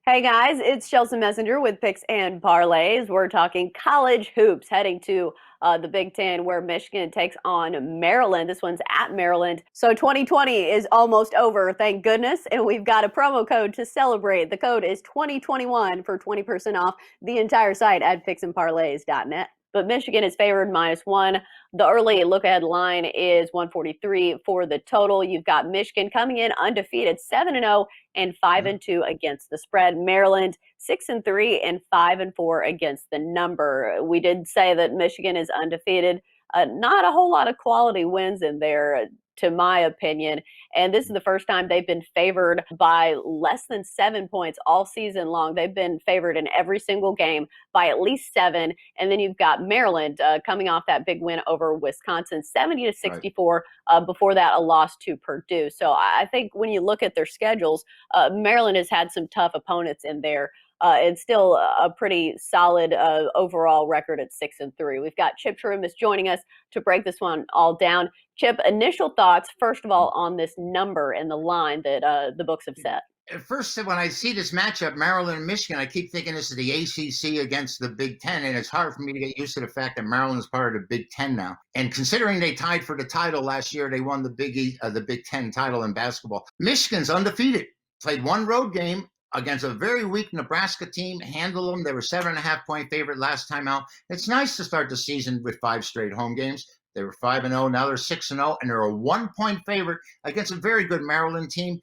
Hey guys, it's Chelsa Messenger with Picks and Parlays. We're talking college hoops heading to the Big Ten where Michigan takes on Maryland. This one's at Maryland. So 2020 is almost over, thank goodness. And we've got a promo code to celebrate. The code is 2021 for 20% off the entire site at picksandparlays.net. But Michigan is favored -1. The early look ahead line is 143 for the total. You've got Michigan coming in undefeated 7-0 and 5-2 against the spread. Maryland 6-3 and 5-4 against the number. We did say that Michigan is undefeated. Not a whole lot of quality wins in there, to my opinion. And this is the first time they've been favored by less than 7 points all season long. They've been favored in every single game by at least 7. And then you've got Maryland coming off that big win over Wisconsin, 70-64. Right. Before that, a loss to Purdue. So I think when you look at their schedules, Maryland has had some tough opponents in there. It's still a pretty solid overall record at 6-3. We've got Chip Chirimbes joining us to break this one all down. Chip, initial thoughts, first of all, on this number and the line that the books have set. First, when I see this matchup, Maryland and Michigan, I keep thinking this is the ACC against the Big Ten, and it's hard for me to get used to the fact that Maryland is part of the Big Ten now. And considering they tied for the title last year, they won the Big Ten title in basketball. Michigan's undefeated, played one road game against a very weak Nebraska team, handled them. They were 7.5-point favorite last time out. It's nice to start the season with 5 straight home games. They were 5-0. Now they're 6-0, and they're a 1-point favorite against a very good Maryland team.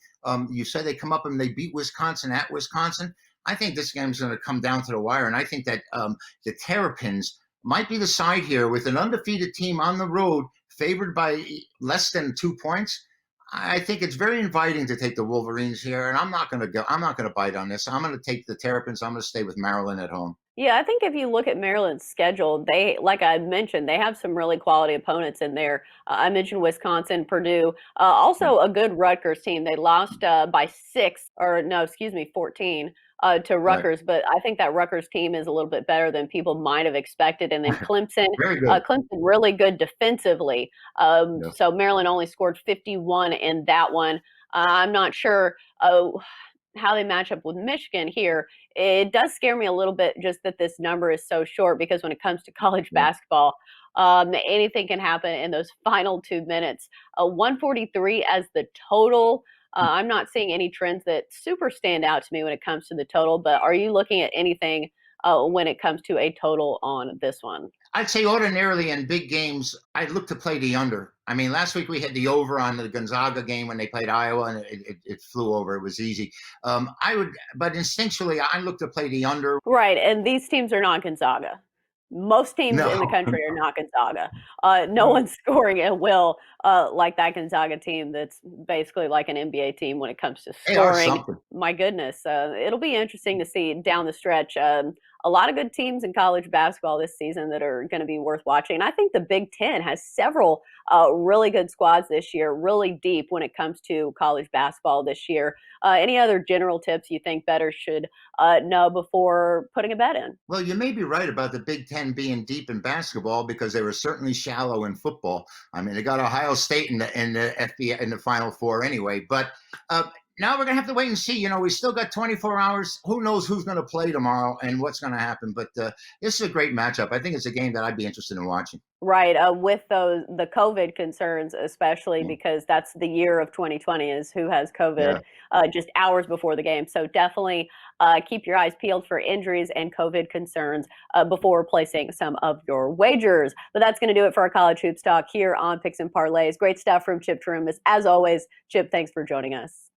You said they come up and they beat Wisconsin at Wisconsin. I think this game is going to come down to the wire, and I think that the Terrapins might be the side here with an undefeated team on the road, favored by less than 2 points. I think it's very inviting to take the Wolverines here, and I'm not going to bite on this. I'm going to take the Terrapins. I'm going to stay with Maryland at home. Yeah, I think if you look at Maryland's schedule, they, like I mentioned, they have some really quality opponents in there. I mentioned Wisconsin, Purdue, also a good Rutgers team. They lost by 14 to Rutgers, right. But I think that Rutgers team is a little bit better than people might have expected. And then Clemson, Clemson really good defensively. Yeah. So Maryland only scored 51 in that one. I'm not sure how they match up with Michigan here. It does scare me a little bit just that this number is so short, because when it comes to college basketball, anything can happen in those final 2 minutes. 143 as the total. I'm not seeing any trends that super stand out to me when it comes to the total, but are you looking at anything when it comes to a total on this one? I'd say ordinarily in big games, I'd look to play the under. I mean, last week we had the over on the Gonzaga game when they played Iowa, and it flew over. It was easy. But instinctually, I look to play the under. Right, and these teams are not Gonzaga. Most teams in the country are not Gonzaga. No one's scoring at will like that Gonzaga team that's basically like an NBA team when it comes to scoring. My goodness. It'll be interesting to see down the stretch. A lot of good teams in college basketball this season that are going to be worth watching. And I think the Big Ten has several really good squads this year, really deep when it comes to college basketball this year. Any other general tips you think bettors should know before putting a bet in? Well, you may be right about the Big Ten being deep in basketball, because they were certainly shallow in football. I mean, they got Ohio State in the FBS in the Final Four anyway. But now we're going to have to wait and see. You know, we still got 24 hours. Who knows who's going to play tomorrow and what's going to happen. But this is a great matchup. I think it's a game that I'd be interested in watching. Right. With the COVID concerns, especially because that's the year of 2020 is who has COVID just hours before the game. So definitely keep your eyes peeled for injuries and COVID concerns before placing some of your wagers. But that's going to do it for our college hoops talk here on Picks and Parlays. Great stuff from Chip Chirimbes. As always, Chip, thanks for joining us.